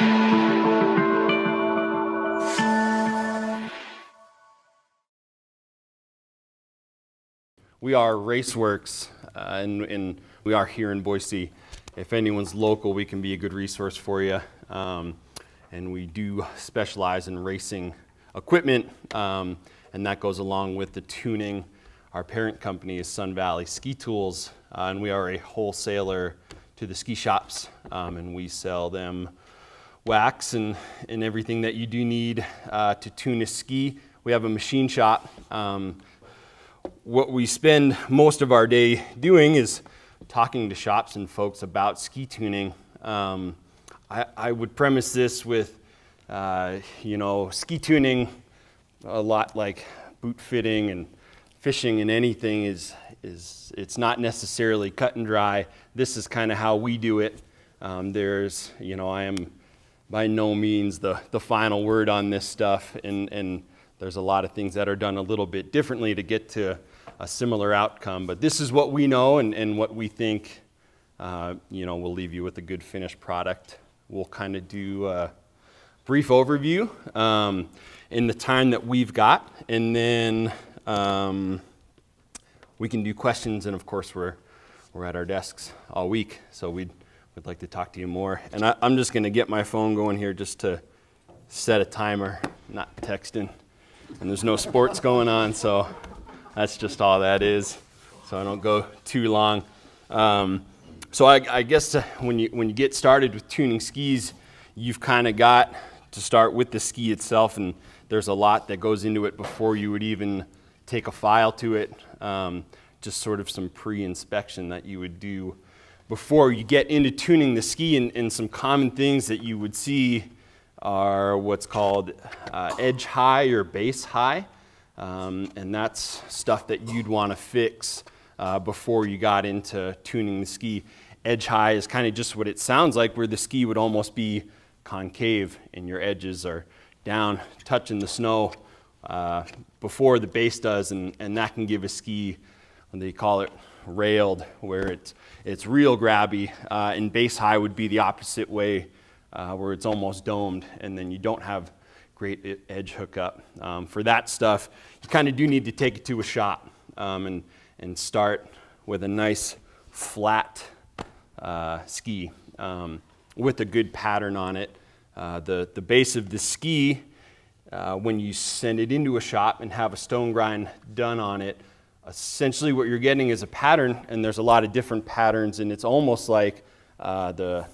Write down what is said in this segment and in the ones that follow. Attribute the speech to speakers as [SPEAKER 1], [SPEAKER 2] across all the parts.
[SPEAKER 1] We are Raceworks, and we are here in Boise. If anyone's local, we can be a good resource for you. And we do specialize in racing equipment, and that goes along with the tuning. Our parent company is Sun Valley Ski Tools, and we are a wholesaler to the ski shops, and we sell them wax and everything that you do need to tune a ski. We have a machine shop. What we spend most of our day doing is talking to shops and folks about ski tuning. I would premise this with, ski tuning, a lot like boot fitting and fishing and anything it's not necessarily cut and dry. This is kind of how we do it. I am by no means the final word on this stuff, and there's a lot of things that are done a little bit differently to get to a similar outcome. But this is what we know and what we think, will leave you with a good finished product. We'll kind of do a brief overview in the time that we've got, and then we can do questions, and of course we're at our desks all week, so we'd like to talk to you more. And I'm just going to get my phone going here just to set a timer, not texting. And there's no sports going on, so that's just all that is, so I don't go too long. So I guess when you get started with tuning skis, you've kind of got to start with the ski itself, and there's a lot that goes into it before you would even take a file to it. Just sort of some pre-inspection that you would do before you get into tuning the ski, and some common things that you would see are what's called edge high or base high. And that's stuff that you'd want to fix before you got into tuning the ski. Edge high is kind of just what it sounds like, where the ski would almost be concave and your edges are down touching the snow before the base does, and that can give a ski, when they call it railed, where it's real grabby, and base high would be the opposite way, where it's almost domed, and then you don't have great edge hookup. For that stuff, you kind of do need to take it to a shop and start with a nice flat ski with a good pattern on it. The base of the ski, when you send it into a shop and have a stone grind done on it, essentially what you're getting is a pattern, and there's a lot of different patterns, and it's almost like the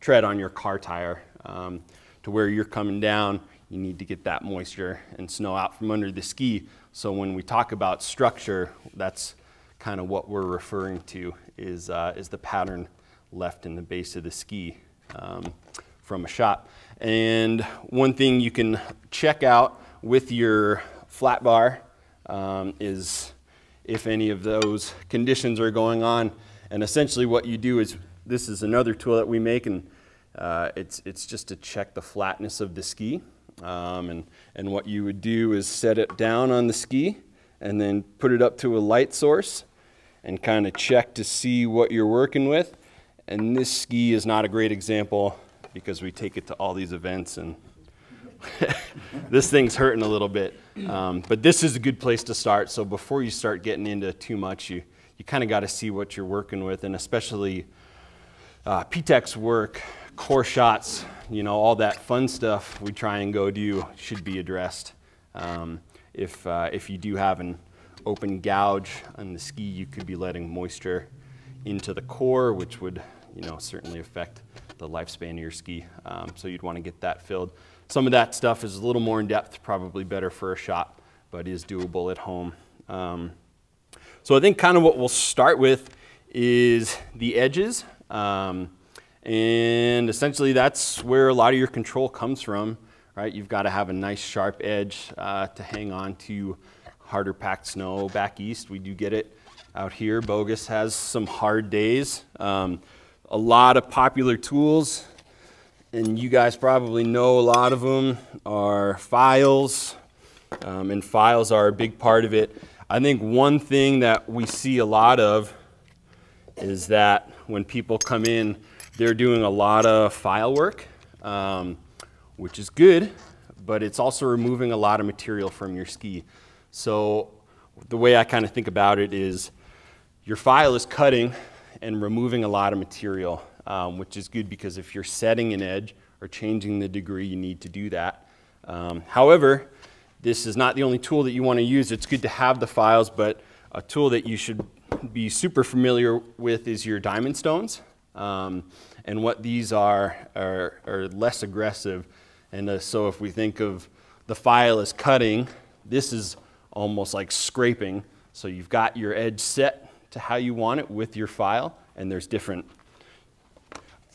[SPEAKER 1] tread on your car tire, to where you're coming down. You need to get that moisture and snow out from under the ski. So when we talk about structure, that's kind of what we're referring to, is the pattern left in the base of the ski from a shop. And one thing you can check out with your flat bar is if any of those conditions are going on. And essentially what you do is, this is another tool that we make, and it's just to check the flatness of the ski. And what you would do is set it down on the ski and then put it up to a light source and kind of check to see what you're working with. And this ski is not a great example because we take it to all these events and this thing's hurting a little bit. But this is a good place to start. So before you start getting into too much, you kind of got to see what you're working with, and especially PTEX work, core shots, all that fun stuff we try and go do should be addressed. If you do have an open gouge on the ski, you could be letting moisture into the core, which would certainly affect the lifespan of your ski. So you'd want to get that filled. Some of that stuff is a little more in depth, probably better for a shop, but is doable at home. So I think kind of what we'll start with is the edges. And essentially that's where a lot of your control comes from, right? You've got to have a nice sharp edge to hang on to harder packed snow. Back east, we do get it out here. Bogus has some hard days. A lot of popular tools, and you guys probably know a lot of them, are files, and files are a big part of it. I think one thing that we see a lot of is that when people come in, they're doing a lot of file work, which is good, but it's also removing a lot of material from your ski. So the way I kind of think about it is your file is cutting and removing a lot of material, which is good because if you're setting an edge or changing the degree, you need to do that. However, this is not the only tool that you want to use. It's good to have the files, but a tool that you should be super familiar with is your diamond stones. And what these are less aggressive. And so if we think of the file as cutting, this is almost like scraping. So you've got your edge set to how you want it with your file, and there's different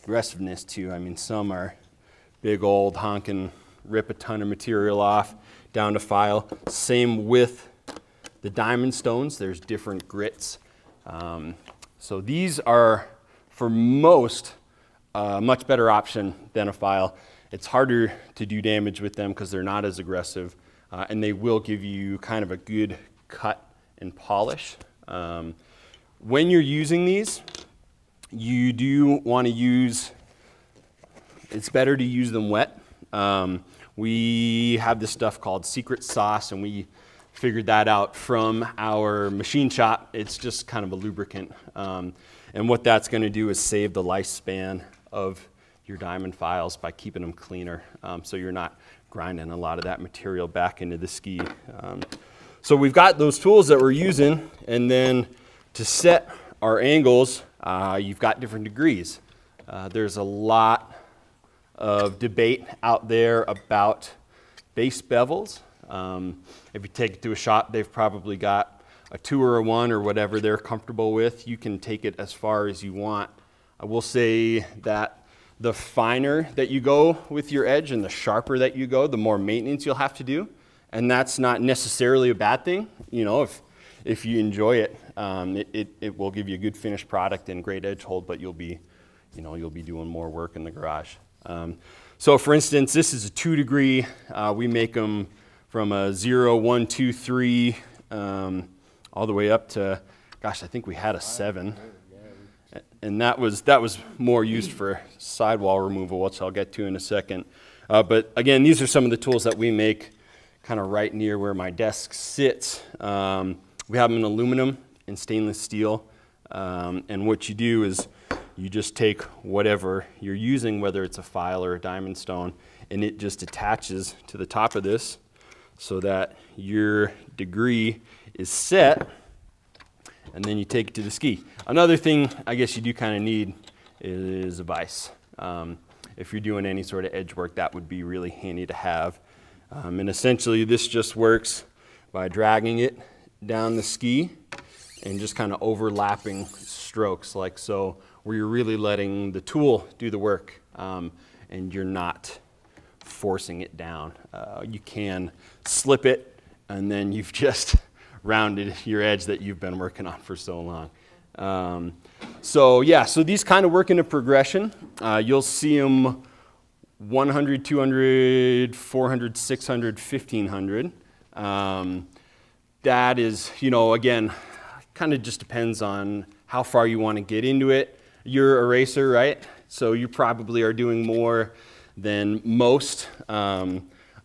[SPEAKER 1] aggressiveness too. I mean, some are big old honking, rip a ton of material off down to file. Same with the diamond stones, there's different grits. So these are, for most, a much better option than a file. It's harder to do damage with them because they're not as aggressive, and they will give you kind of a good cut and polish. When you're using these, you do want to use, it's better to use them wet. We have this stuff called secret sauce, and we figured that out from our machine shop. It's just kind of a lubricant. And what that's going to do is save the lifespan of your diamond files by keeping them cleaner. So you're not grinding a lot of that material back into the ski. So we've got those tools that we're using, and then to set our angles, you've got different degrees. There's a lot of debate out there about base bevels. If you take it to a shop, they've probably got a 2 or a 1 or whatever they're comfortable with. You can take it as far as you want. I will say that the finer that you go with your edge and the sharper that you go, the more maintenance you'll have to do. And that's not necessarily a bad thing. You know, if you enjoy it, it will give you a good finished product and great edge hold, but you'll be doing more work in the garage. So for instance, this is a 2 degree. We make them from a 0, 1, 2, 3, all the way up to, gosh, I think we had a 7. And that was more used for sidewall removal, which I'll get to in a second. But again, these are some of the tools that we make kind of right near where my desk sits. We have them in aluminum and stainless steel. And what you do is you just take whatever you're using, whether it's a file or a diamond stone, and it just attaches to the top of this so that your degree is set, and then you take it to the ski. Another thing I guess you do kind of need is a vise. If you're doing any sort of edge work, that would be really handy to have. And essentially this just works by dragging it down the ski and just kind of overlapping strokes like so, where you're really letting the tool do the work, and you're not forcing it down. You can slip it, and then you've just rounded your edge that you've been working on for so long. So yeah, so these kind of work in a progression. You'll see them 100, 200, 400, 600, 1500. That is, you know, again, kind of just depends on how far you want to get into it. You're a racer, right? So you probably are doing more than most,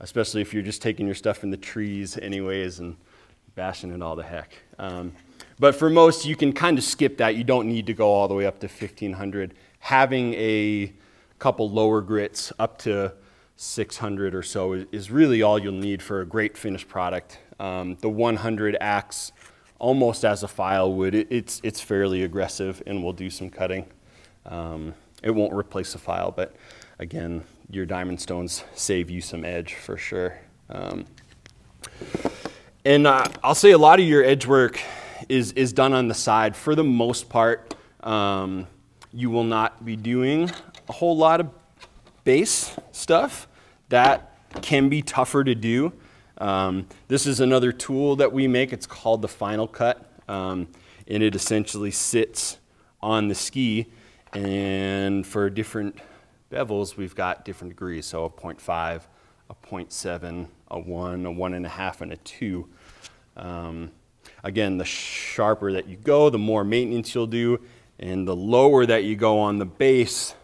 [SPEAKER 1] especially if you're just taking your stuff in the trees anyways and bashing it all to heck. But for most, you can kind of skip that. You don't need to go all the way up to 1500. Having a couple lower grits up to 600 or so is really all you'll need for a great finished product. The 100 acts almost as a file would. It's fairly aggressive and will do some cutting. It won't replace a file, but again, your diamond stones save you some edge for sure. And I'll say a lot of your edge work is done on the side. For the most part, you will not be doing a whole lot of base stuff. That can be tougher to do. This is another tool that we make. It's called the Final Cut, and it essentially sits on the ski. And for different bevels, we've got different degrees. So a 0.5, a 0.7, a 1, a 1.5, and a 2. Again, the sharper that you go, the more maintenance you'll do, and the lower that you go on the base,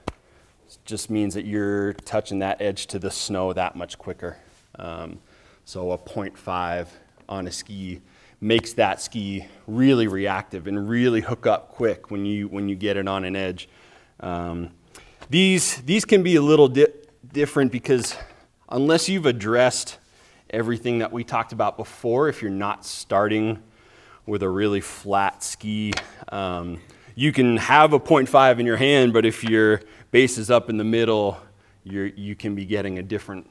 [SPEAKER 1] just means that you're touching that edge to the snow that much quicker. So a 0.5 on a ski makes that ski really reactive and really hook up quick when you get it on an edge. These can be a little different because unless you've addressed everything that we talked about before, if you're not starting with a really flat ski, you can have a 0.5 in your hand, but if your base is up in the middle, you can be getting a different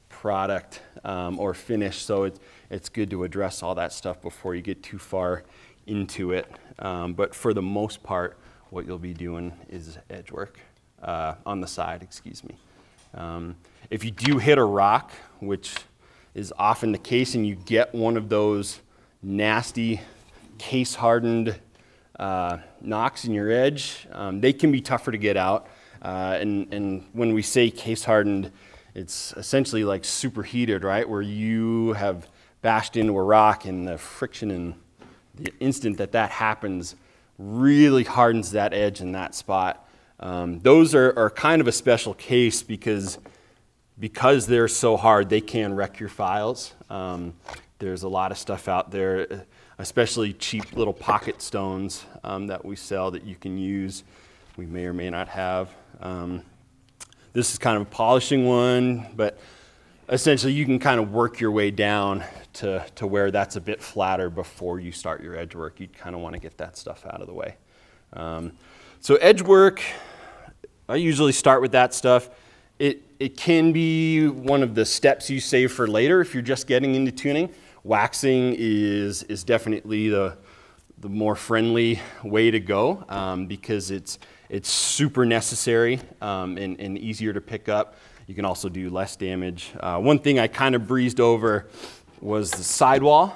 [SPEAKER 1] product or finish. So it's good to address all that stuff before you get too far into it. But for the most part, what you'll be doing is edge work on the side, excuse me. If you do hit a rock, which is often the case, and you get one of those nasty case-hardened knocks in your edge, they can be tougher to get out. And when we say case-hardened, it's essentially like superheated, right? Where you have bashed into a rock and the friction and the instant that happens really hardens that edge in that spot. Those are kind of a special case because they're so hard, they can wreck your files. There's a lot of stuff out there, especially cheap little pocket stones that we sell that you can use. We may or may not have. This is kind of a polishing one, but essentially you can kind of work your way down to where that's a bit flatter before you start your edge work. You kind of want to get that stuff out of the way. So edge work, I usually start with that stuff. It can be one of the steps you save for later if you're just getting into tuning. Waxing is definitely the more friendly way to go because it's super necessary and easier to pick up. You can also do less damage. One thing I kind of breezed over was the sidewall.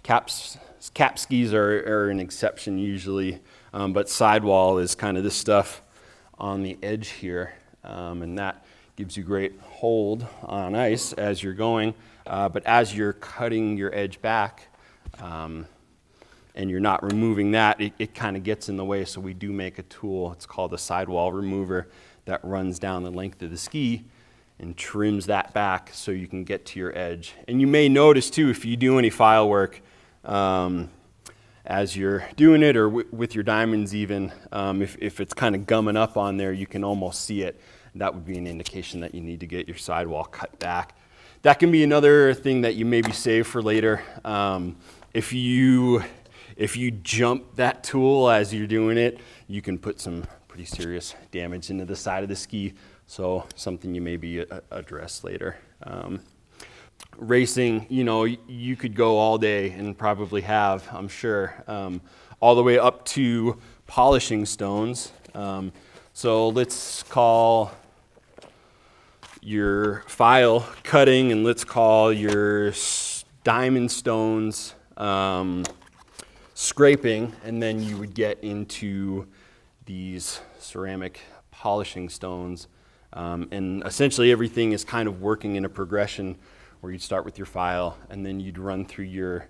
[SPEAKER 1] Cap skis are an exception usually, but sidewall is kind of this stuff on the edge here, and that gives you great hold on ice as you're going, but as you're cutting your edge back and you're not removing that, it kind of gets in the way. So we do make a tool, it's called a sidewall remover, that runs down the length of the ski and trims that back so you can get to your edge. And you may notice too, if you do any file work as you're doing it, or with your diamonds even, if it's kind of gumming up on there, you can almost see it. That would be an indication that you need to get your sidewall cut back. That can be another thing that you maybe save for later. If you jump that tool as you're doing it, you can put some pretty serious damage into the side of the ski. So something you maybe address later. Racing, you know, you could go all day and probably have, I'm sure, all the way up to polishing stones. So let's call your file cutting, and let's call your diamond stones scraping, and then you would get into these ceramic polishing stones. And essentially everything is kind of working in a progression where you'd start with your file and then you'd run through your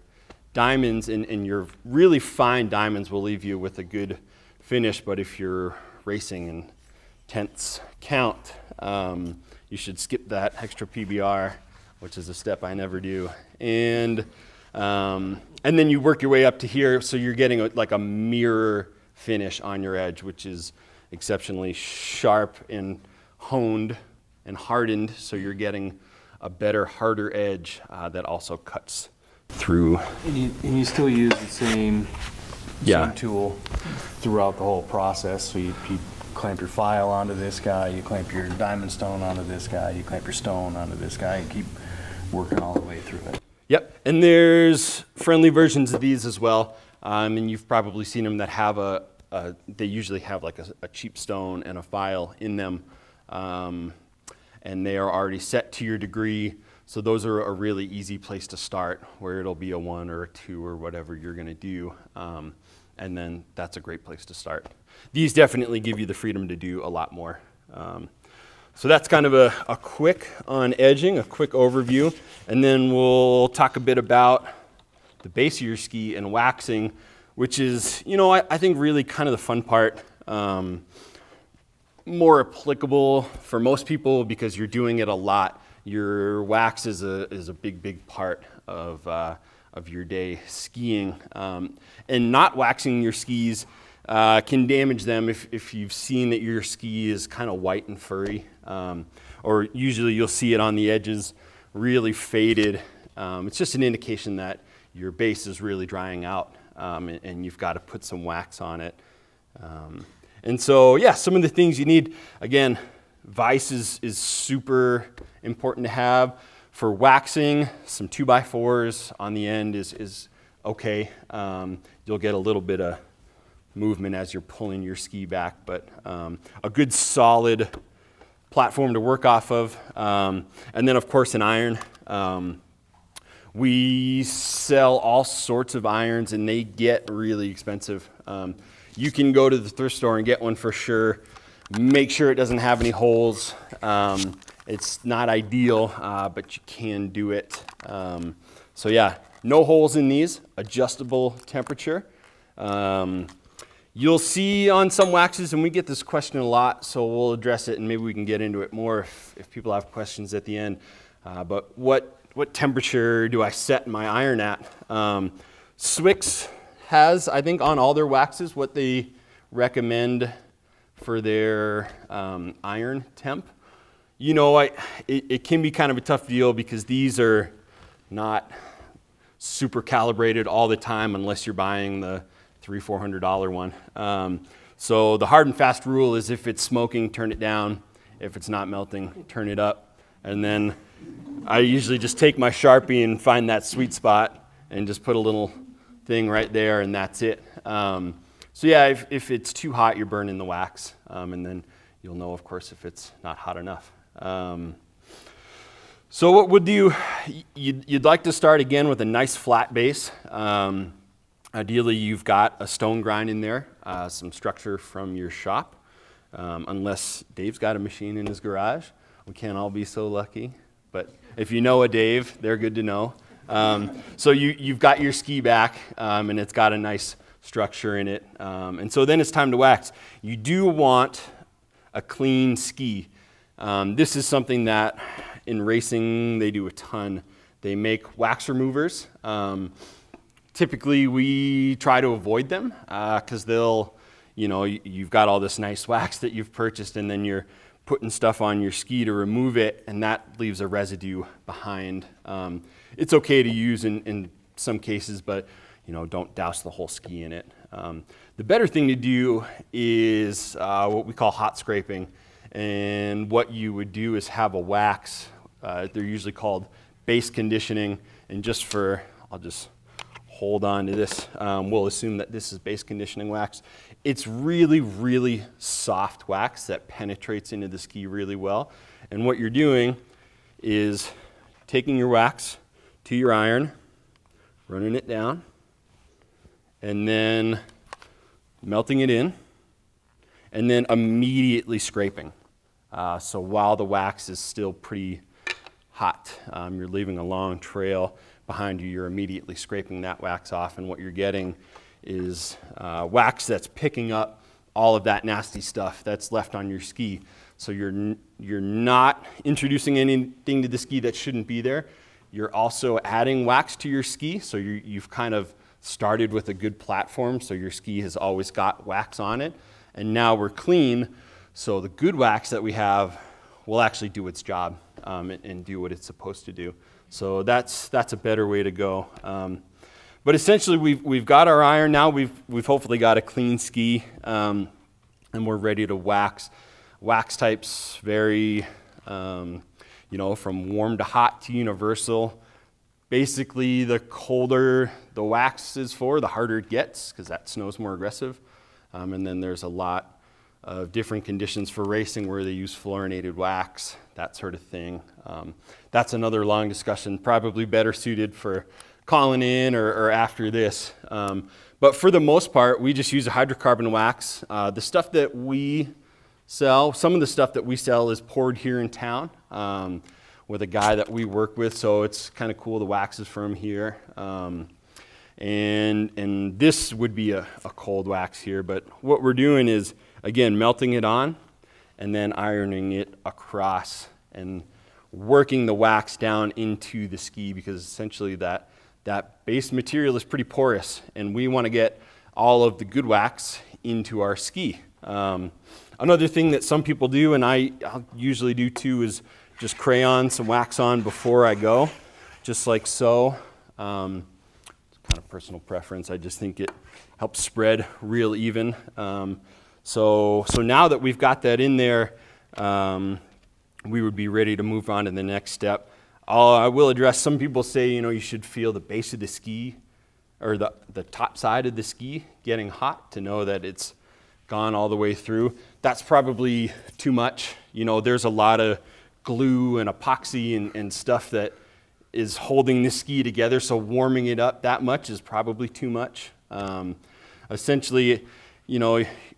[SPEAKER 1] diamonds, and your really fine diamonds will leave you with a good finish, but if you're racing and tenths count, you should skip that extra PBR, which is a step I never do. And then you work your way up to here, so you're getting like a mirror finish on your edge, which is exceptionally sharp and honed and hardened, so you're getting a better, harder edge that also cuts through.
[SPEAKER 2] And you still use the same tool throughout the whole process. So you clamp your file onto this guy, you clamp your diamond stone onto this guy, you clamp your stone onto this guy, and keep working all the way through it.
[SPEAKER 1] Yep, and there's friendly versions of these as well, and you've probably seen them that have they usually have like a cheap stone and a file in them, and they are already set to your degree, so those are a really easy place to start, where it'll be a 1 or a 2 or whatever you're going to do, and then that's a great place to start. These definitely give you the freedom to do a lot more. So that's kind of a quick on edging, a quick overview, and then we'll talk a bit about the base of your ski and waxing, which is, you know, I think really kind of the fun part. more applicable for most people because you're doing it a lot. Your wax is a big part of your day skiing. And not waxing your skis can damage them if you've seen that your ski is kind of white and furry. Or usually you'll see it on the edges really faded. It's just an indication that your base is really drying out and you've got to put some wax on it. And so, yeah, some of the things you need, again, vise is super important to have. For waxing, some 2x4s on the end is okay. You'll get a little bit of movement as you're pulling your ski back, but a good solid platform to work off of. And then, of course, an iron. We sell all sorts of irons, and they get really expensive. You can go to the thrift store and get one for sure. Make sure it doesn't have any holes. It's not ideal, but you can do it. So yeah, no holes in these, adjustable temperature. You'll see on some waxes, and we get this question a lot, so we'll address it and maybe we can get into it more if people have questions at the end. But what temperature do I set my iron at? Swix has, I think, on all their waxes what they recommend for their iron temp. You know, it can be kind of a tough deal because these are not super calibrated all the time unless you're buying the $300-400 one. So the hard and fast rule is if it's smoking, turn it down. If it's not melting, turn it up. And then I usually just take my Sharpie and find that sweet spot and just put a little thing right there, and that's it. So yeah, if it's too hot, you're burning the wax, and then you'll know, of course, if it's not hot enough. So what would you'd like to start again with a nice flat base. Ideally, you've got a stone grind in there, some structure from your shop, unless Dave's got a machine in his garage. We can't all be so lucky, but if you know a Dave, they're good to know. So you've got your ski back, and it's got a nice structure in it. And so then it's time to wax. You do want a clean ski. This is something that in racing they do a ton. They make wax removers. Typically we try to avoid them because they'll, you've got all this nice wax that you've purchased and then you're putting stuff on your ski to remove it, and that leaves a residue behind. It's okay to use in some cases, but don't douse the whole ski in it. The better thing to do is what we call hot scraping, and what you would do is have a wax. They're usually called base conditioning, and I'll just hold on to this. We'll assume that this is base conditioning wax. It's really, really soft wax that penetrates into the ski really well. And what you're doing is taking your wax to your iron, running it down, and then melting it in, and then immediately scraping. So while the wax is still pretty hot, you're leaving a long trail behind you. You're immediately scraping that wax off, and what you're getting is wax that's picking up all of that nasty stuff that's left on your ski. So you're not introducing anything to the ski that shouldn't be there. You're also adding wax to your ski, so you've kind of started with a good platform, so your ski has always got wax on it. And now we're clean, so the good wax that we have will actually do its job and do what it's supposed to do. So that's a better way to go. But essentially, we've got our iron now. We've hopefully got a clean ski, and we're ready to wax. Wax types vary, from warm to hot to universal. Basically, the colder the wax is for, the harder it gets, because that snow's more aggressive. And then there's a lot of different conditions for racing where they use fluorinated wax, that sort of thing. That's another long discussion, probably better suited for calling in or after this. But for the most part, we just use a hydrocarbon wax. The stuff that we sell, some of the stuff that we sell is poured here in town with a guy that we work with, so it's kind of cool. The wax is from here. And this would be a cold wax here, but what we're doing is, again, melting it on and then ironing it across and working the wax down into the ski, because essentially that base material is pretty porous, and we want to get all of the good wax into our ski. Another thing that some people do, and I'll usually do too, is just crayon some wax on before I go, just like so. It's kind of personal preference. I just think it helps spread real even. So now that we've got that in there, we would be ready to move on to the next step. I will address, some people say, you should feel the base of the ski, or the top side of the ski getting hot to know that it's gone all the way through. That's probably too much. There's a lot of glue and epoxy and stuff that is holding the ski together, so warming it up that much is probably too much. Essentially,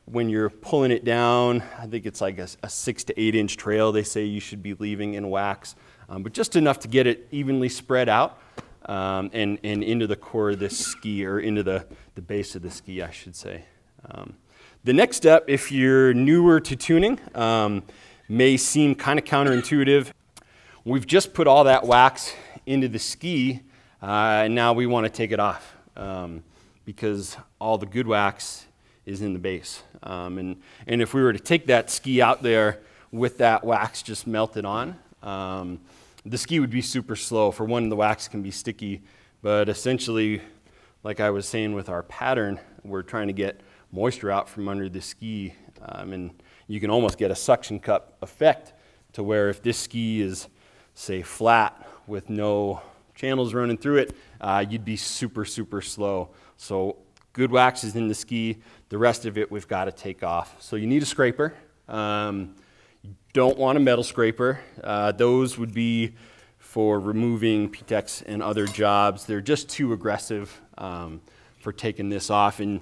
[SPEAKER 1] when you're pulling it down, I think it's like a 6 to 8 inch trail they say you should be leaving in wax, but just enough to get it evenly spread out and into the core of this ski, or into the base of the ski, I should say. The next step, if you're newer to tuning, may seem kind of counterintuitive. We've just put all that wax into the ski, and now we want to take it off because all the good wax is in the base. And if we were to take that ski out there with that wax just melted on, the ski would be super slow. For one, the wax can be sticky, but essentially, like I was saying with our pattern, we're trying to get moisture out from under the ski, and you can almost get a suction cup effect to where if this ski is, say, flat with no channels running through it, you'd be super, super slow. So good wax is in the ski. The rest of it we've got to take off. So you need a scraper. You don't want a metal scraper. Those would be for removing PTEX and other jobs. They're just too aggressive for taking this off. And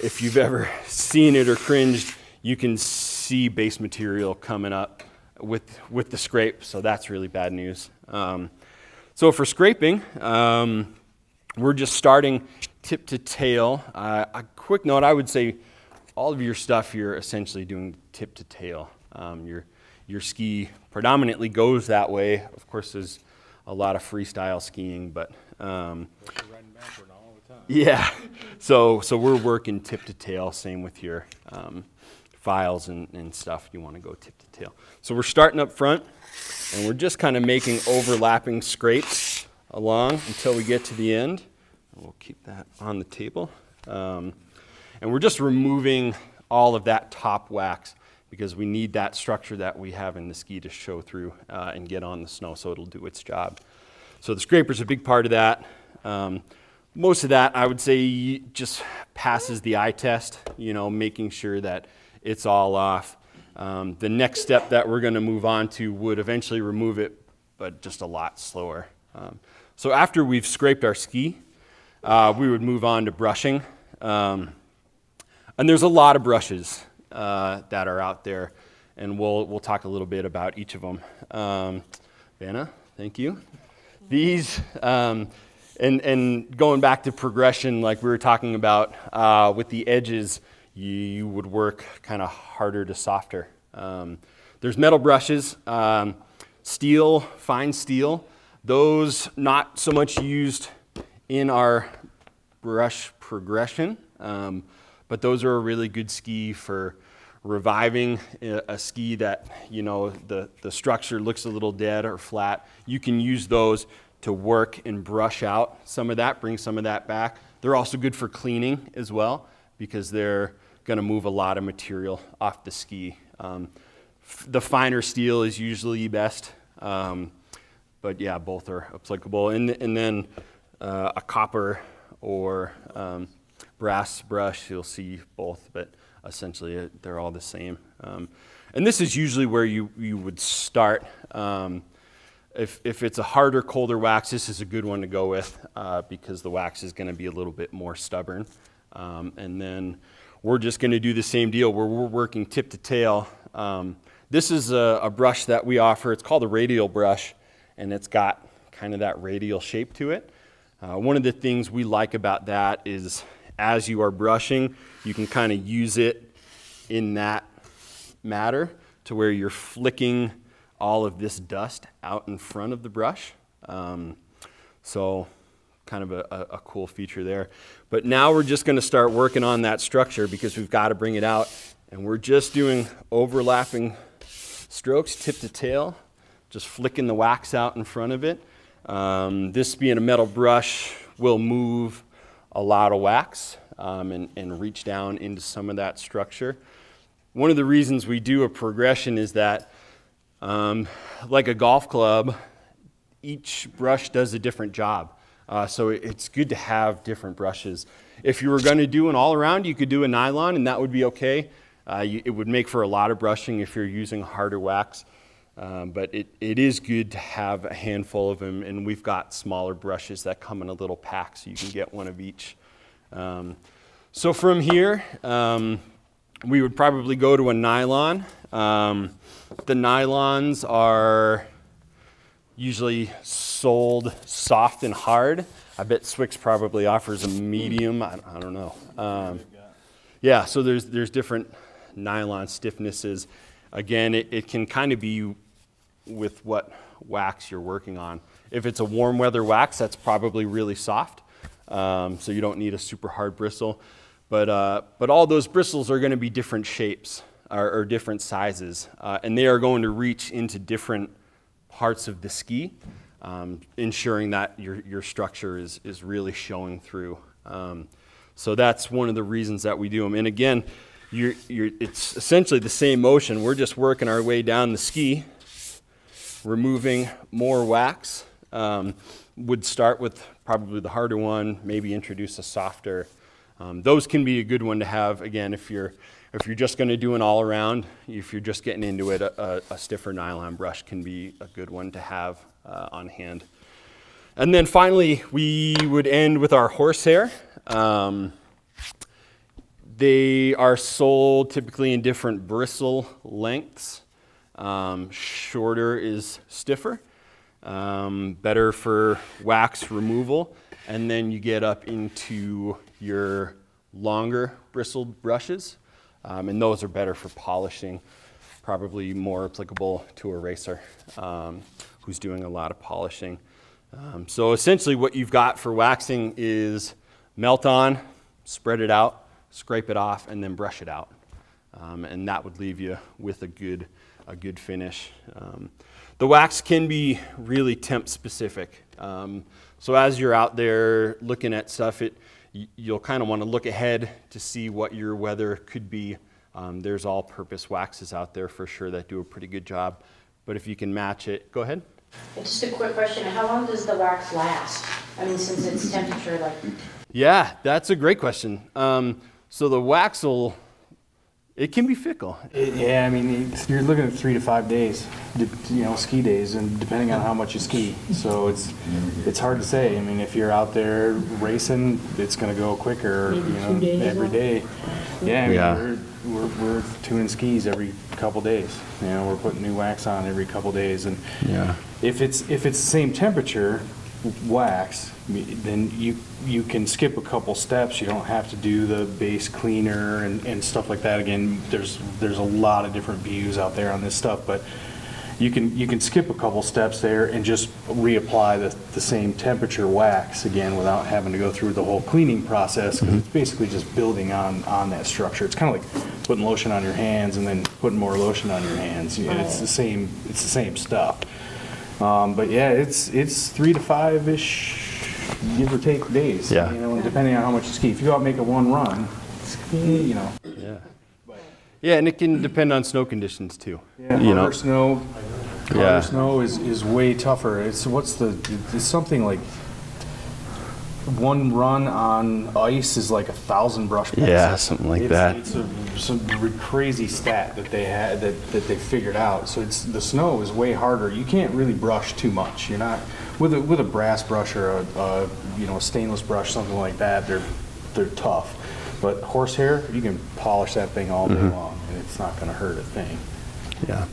[SPEAKER 1] if you've ever seen it or cringed, you can see base material coming up with the scrape, so that's really bad news. So for scraping, we're just starting tip to tail. A quick note, I would say all of your stuff you're essentially doing tip to tail. Your ski predominantly goes that way. Of course, there's a lot of freestyle skiing, but yeah, so we're working tip to tail. Same with your files and stuff. You want to go tip to tail. So we're starting up front, and we're just kind of making overlapping scrapes along until we get to the end. We'll keep that on the table, and we're just removing all of that top wax because we need that structure that we have in the ski to show through and get on the snow, so it'll do its job. So the scraper's a big part of that. Most of that, I would say, just passes the eye test, making sure that it's all off. The next step that we're going to move on to would eventually remove it, but just a lot slower. So after we've scraped our ski, we would move on to brushing. And there's a lot of brushes that are out there, and we'll talk a little bit about each of them. Vanna, thank you. These, and going back to progression, like we were talking about, with the edges, you would work kind of harder to softer. There's metal brushes, steel, fine steel. Those not so much used in our brush progression, but those are a really good ski for reviving a ski that, the structure looks a little dead or flat. You can use those to work and brush out some of that, bring some of that back. They're also good for cleaning as well, because they're going to move a lot of material off the ski. The finer steel is usually best, but yeah, both are applicable. And then a copper or brass brush, you'll see both, but essentially they're all the same. And this is usually where you would start. If it's a harder, colder wax, this is a good one to go with because the wax is going to be a little bit more stubborn. And then we're just going to do the same deal where we're working tip to tail. This is a brush that we offer. It's called a radial brush, and it's got kind of that radial shape to it. One of the things we like about that is as you are brushing, you can kind of use it in that matter to where you're flicking all of this dust out in front of the brush. So kind of a cool feature there. But now we're just going to start working on that structure because we've got to bring it out. And we're just doing overlapping strokes, tip to tail, just flicking the wax out in front of it. This being a metal brush will move a lot of wax and reach down into some of that structure. One of the reasons we do a progression is that, like a golf club, each brush does a different job. So it's good to have different brushes. If you were going to do an all-around, you could do a nylon, and that would be okay. It would make for a lot of brushing if you're using harder wax. But it is good to have a handful of them, and we've got smaller brushes that come in a little pack, so you can get one of each. So from here, we would probably go to a nylon. The nylons are usually sold soft and hard. I bet Swix probably offers a medium. I don't know. Yeah, so there's different nylon stiffnesses. Again, it can kind of be with what wax you're working on. If it's a warm weather wax, that's probably really soft, so you don't need a super hard bristle. But all those bristles are going to be different shapes or different sizes, and they are going to reach into different parts of the ski, ensuring that your structure is really showing through. So that's one of the reasons that we do them. And again, it's essentially the same motion. We're just working our way down the ski, removing more wax. Would start with probably the harder one, maybe introduce a softer. Those can be a good one to have, again, if you're just going to do an all-around, if you're just getting into it, a stiffer nylon brush can be a good one to have on hand. And then finally, we would end with our horsehair. They are sold typically in different bristle lengths. Shorter is stiffer, better for wax removal. And then you get up into your longer bristled brushes. And those are better for polishing, probably more applicable to a racer who's doing a lot of polishing. So essentially what you've got for waxing is melt on, spread it out, scrape it off, and then brush it out. And that would leave you with a good finish. The wax can be really temp specific. So as you're out there looking at stuff, you'll kind of want to look ahead to see what your weather could be. There's all-purpose waxes out there for sure that do a pretty good job. But if you can match it, go ahead.
[SPEAKER 3] Just a quick question. How long does the wax last? I mean, since it's temperature, like...
[SPEAKER 1] Yeah, that's a great question. So the wax it can be fickle.
[SPEAKER 2] Yeah, I mean, you're looking at 3 to 5 days, ski days, and depending on how much you ski. So it's hard to say. I mean, if you're out there racing, it's going to go quicker, every day. Yeah, I mean, we're tuning skis every couple days. We're putting new wax on every couple days, and if it's the same temperature wax, then you can skip a couple steps. You don't have to do the base cleaner and stuff like that. Again, there's a lot of different views out there on this stuff, but you can skip a couple steps there and just reapply the same temperature wax again without having to go through the whole cleaning process, because it's basically just building on that structure. It's kind of like putting lotion on your hands and then putting more lotion on your hands. It's the same stuff. But yeah, it's 3 to 5-ish, give or take, days.
[SPEAKER 1] Yeah.
[SPEAKER 2] Depending on how much you ski. If you go out and make a one run,
[SPEAKER 1] Yeah. Yeah, and it can depend on snow conditions too.
[SPEAKER 2] Yeah. Harder snow is way tougher. It's something like one run on ice is like 1,000 brush passes.
[SPEAKER 1] Yeah, something like that.
[SPEAKER 2] It's some crazy stat that they had that they figured out. So the snow is way harder. You can't really brush too much. You're not with a brass brush or a stainless brush, something like that. They're tough. But horsehair, you can polish that thing all day long, and it's not going to hurt a thing.
[SPEAKER 1] Yeah.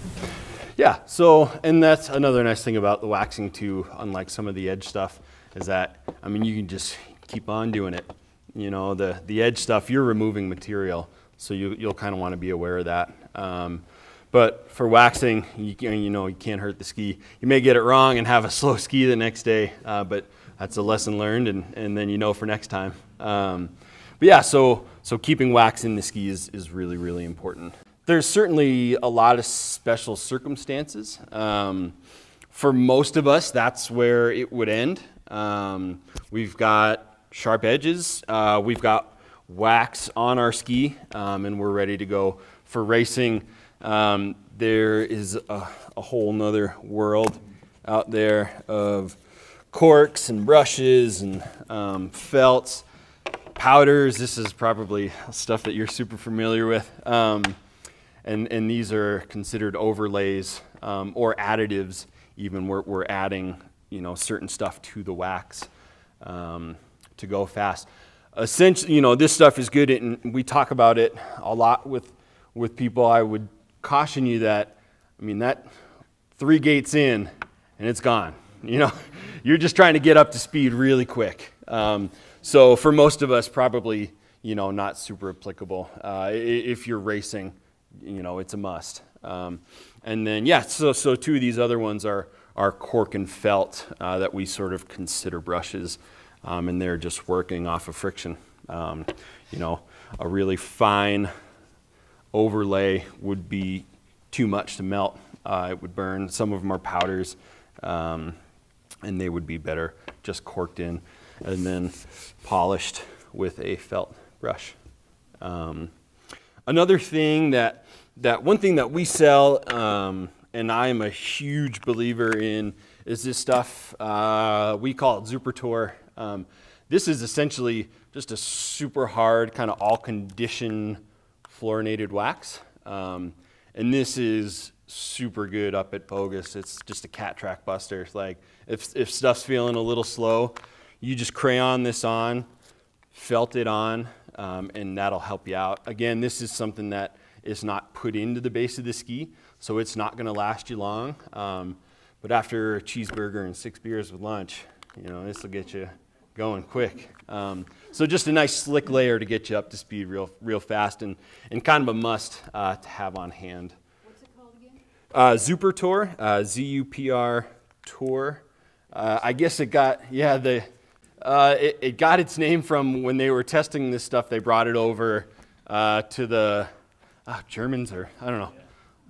[SPEAKER 1] Yeah, so, and that's another nice thing about the waxing too, unlike some of the edge stuff, is that, I mean, you can just keep on doing it. The edge stuff, you're removing material, so you'll kind of want to be aware of that. But for waxing, you can't hurt the ski. You may get it wrong and have a slow ski the next day, but that's a lesson learned, and then you know for next time. But yeah, so keeping wax in the ski is really, really important. There's certainly a lot of special circumstances. For most of us, that's where it would end. We've got sharp edges, we've got wax on our ski, and we're ready to go. For racing, there is a whole nother world out there of corks and brushes and felts, powders. This is probably stuff that you're super familiar with. And these are considered overlays or additives. Even we're adding, certain stuff to the wax to go fast. Essentially, this stuff is good, and we talk about it a lot with people. I would caution you that, that 3 gates in and it's gone. You're just trying to get up to speed really quick. So for most of us, probably, not super applicable. If you're racing, it's a must. And then, yeah, so 2 of these other ones are cork and felt that we sort of consider brushes, and they're just working off of friction. A really fine overlay would be too much to melt. It would burn. Some of them are powders, and they would be better just corked in and then polished with a felt brush. Another thing one thing that we sell, and I am a huge believer in, is this stuff. We call it Zupertor. This is essentially just a super hard, kind of all-condition fluorinated wax. And this is super good up at Bogus. It's just a cat track buster. It's like if stuff's feeling a little slow, you just crayon this on, felt it on, and that'll help you out. Again, this is something that is not put into the base of the ski, so it's not going to last you long. But after a cheeseburger and 6 beers with lunch, this will get you going quick. So just a nice slick layer to get you up to speed real fast, and kind of a must to have on hand.
[SPEAKER 4] What's it called again?
[SPEAKER 1] Zupertor, Z-U-P-R Tour. I guess it got, it got its name from when they were testing this stuff. They brought it over to the Germans, or I don't know,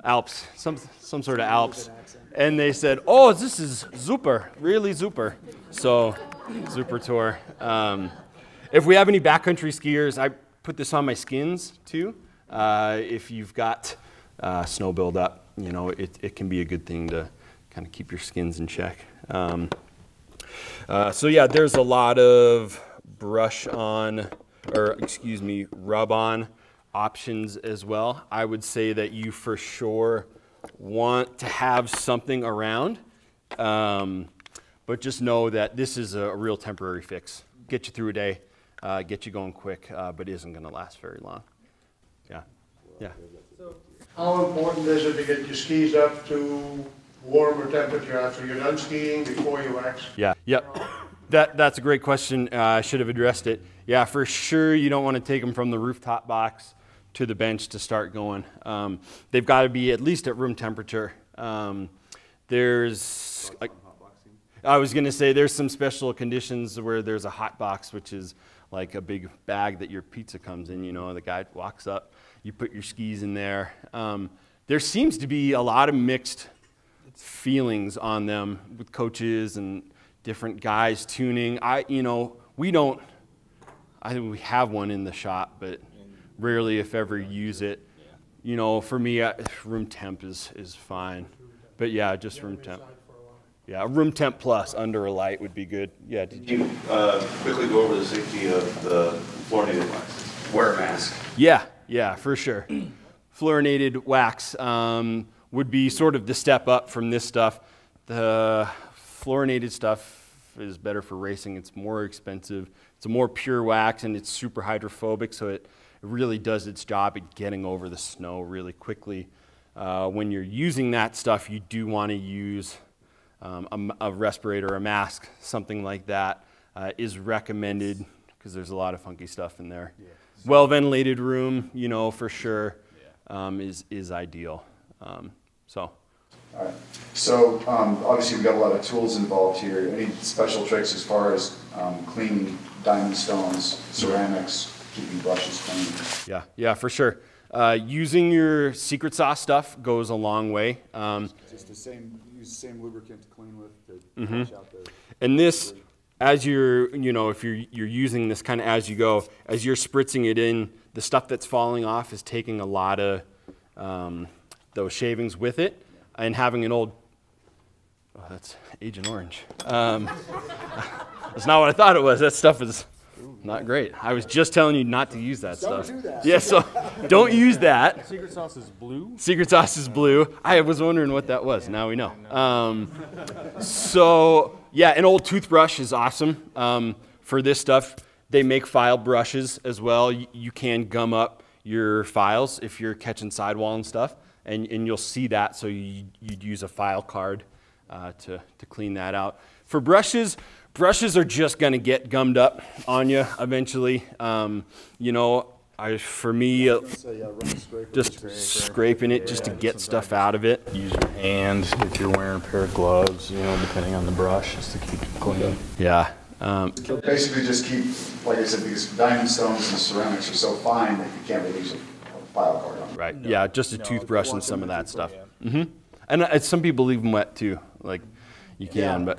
[SPEAKER 1] Alps, some sort of Alps. And they said, oh, this is super, really super. So, Zupertor. If we have any backcountry skiers, I put this on my skins too. If you've got snow buildup, it can be a good thing to kind of keep your skins in check. So yeah, there's a lot of rub on options as well. I would say that you for sure want to have something around, but just know that this is a real temporary fix. Get you through a day, get you going quick, but isn't going to last very long. Yeah.
[SPEAKER 5] So how important is it to get your skis up to warmer temperature after you're done skiing before you wax?
[SPEAKER 1] Yep. That's a great question. I should have addressed it. Yeah, for sure you don't want to take them from the rooftop box to the bench to start going. They've got to be at least at room temperature. There's, I was going to say, there's some special conditions where there's a hot box, which is like a big bag that your pizza comes in. The guy walks up, you put your skis in there. There seems to be a lot of mixed feelings on them with coaches and different guys tuning. I think we have one in the shop, but rarely, if ever, use it. For me, room temp is fine. But yeah, just room temp. Yeah, room temp plus under a light would be good. Yeah.
[SPEAKER 6] Did you quickly go over the safety of the fluorinated wax? Wear a mask.
[SPEAKER 1] Yeah, for sure. Fluorinated wax would be sort of the step up from this stuff. The fluorinated stuff is better for racing. It's more expensive. It's a more pure wax, and it's super hydrophobic, so it really does its job at getting over the snow really quickly. When you're using that stuff, you do want to use a respirator, a mask, something like that is recommended, because there's a lot of funky stuff in there. Yeah. Well-ventilated room, for sure, is ideal. So.
[SPEAKER 7] All right. So obviously we've got a lot of tools involved here. Any special tricks as far as cleaning diamond stones, ceramics, keeping brushes clean?
[SPEAKER 1] Yeah, for sure. Using your secret sauce stuff goes a long way.
[SPEAKER 7] Just use the same lubricant to clean with to flush out the...
[SPEAKER 1] And this, as you're, if you're using this kind of as you go, as you're spritzing it in, the stuff that's falling off is taking a lot of those shavings with it, and having an old, oh, that's Agent Orange. That's not what I thought it was. That stuff is not great. I was just telling you not to use that stuff.
[SPEAKER 7] Don't do that.
[SPEAKER 1] Yeah, so don't use that.
[SPEAKER 2] Secret sauce is blue?
[SPEAKER 1] Secret sauce is blue. I was wondering what that was. Now we know. So, yeah, an old toothbrush is awesome for this stuff. They make file brushes as well. You can gum up your files if you're catching sidewall and stuff, and you'll see that, so you'd use a file card to clean that out. For brushes are just going to get gummed up on you eventually. For me, just scraping it just to get stuff out of it.
[SPEAKER 2] Use your hand if you're wearing a pair of gloves, depending on the brush, just to keep it clean.
[SPEAKER 1] Yeah.
[SPEAKER 7] Basically just keep, like I said, because diamond stones and ceramics are so fine that you can't really use a file card on them.
[SPEAKER 1] Right. No. Yeah, just a toothbrush and some of that stuff. Yeah. And some people leave them wet too. Like you can, but.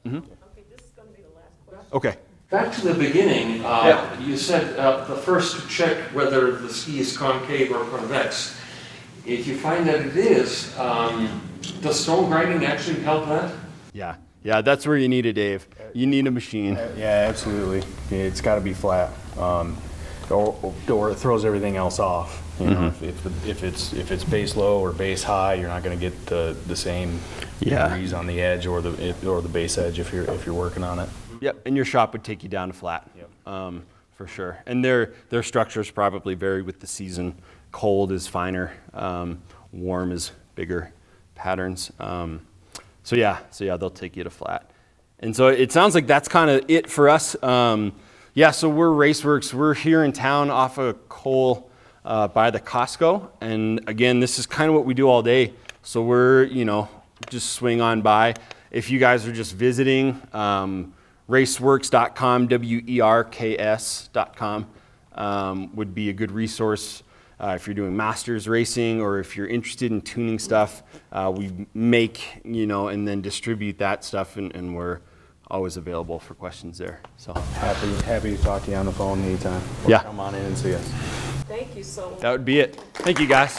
[SPEAKER 4] Okay, this is going to be the last question.
[SPEAKER 1] Okay.
[SPEAKER 8] Back to the beginning, you said the first to check whether the ski is concave or convex. If you find that it is, does stone grinding actually help that?
[SPEAKER 1] Yeah, that's where you need it, Dave. You need a machine.
[SPEAKER 2] Yeah, absolutely. It's got to be flat, or it throws everything else off. If it's base low or base high, you're not going to get the same degrees on the edge or the base edge if you're working on it.
[SPEAKER 1] Yep, and your shop would take you down to flat, for sure. And their structures probably vary with the season. Cold is finer, warm is bigger patterns. So yeah, they'll take you to flat. And so it sounds like that's kind of it for us. So we're Raceworks. We're here in town off of Cole by the Costco. And again, this is kind of what we do all day. So we're, just swing on by. If you guys are just visiting, raceworks.com, WERKS.com would be a good resource. If you're doing masters racing or if you're interested in tuning stuff, we make, and then distribute that stuff, and we're always available for questions there. So
[SPEAKER 2] happy to talk to you on the phone anytime.
[SPEAKER 1] Yeah.
[SPEAKER 2] Come on in and see us.
[SPEAKER 4] Thank you so much.
[SPEAKER 1] That would be it. Thank you, guys.